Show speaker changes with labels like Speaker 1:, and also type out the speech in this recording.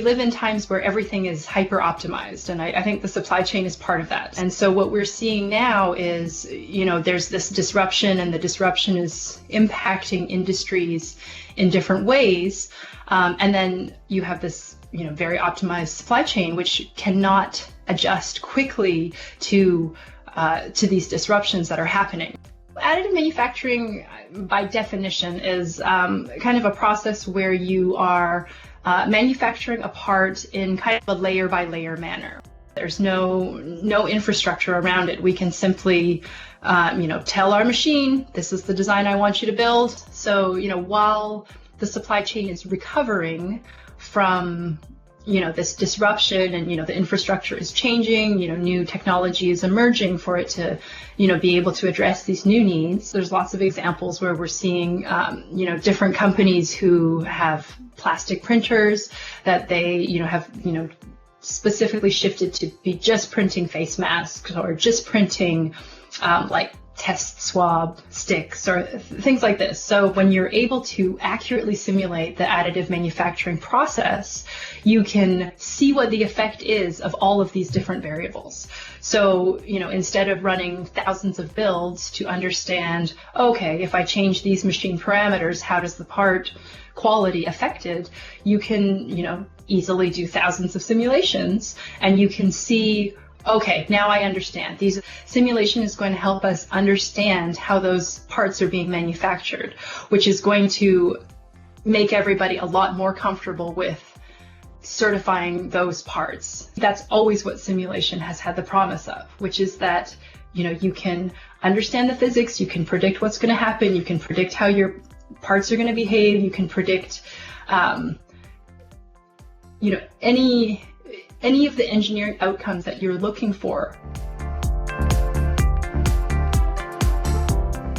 Speaker 1: we live in times where everything is hyper optimized, and I think the supply chain is part of that. And so what we're seeing now is, there's this disruption, and the disruption is impacting industries in different ways. And then you have this, very optimized supply chain, which cannot adjust quickly to these disruptions that are happening. Additive manufacturing, by definition, is kind of a process where you are manufacturing a part in kind of a layer by layer manner. There's no infrastructure around it. We can simply, tell our machine, this is the design I want you to build. So, while the supply chain is recovering from, this disruption, and, the infrastructure is changing, new technology is emerging for it to, be able to address these new needs. There's lots of examples where we're seeing, different companies who have plastic printers that they, have, specifically shifted to be just printing face masks, or just printing, like test swab sticks or things like this. So when you're able to accurately simulate the additive manufacturing process, you can see what the effect is of all of these different variables. So, instead of running thousands of builds to understand, okay, if I change these machine parameters, how does the part quality affected, you can, easily do thousands of simulations, and you can see, okay, now I understand. Simulation is going to help us understand how those parts are being manufactured, which is going to make everybody a lot more comfortable with certifying those parts. That's always what simulation has had the promise of, which is that, you can understand the physics, you can predict what's going to happen, you can predict how your parts are going to behave, you can predict, any of the engineering outcomes that you're looking for.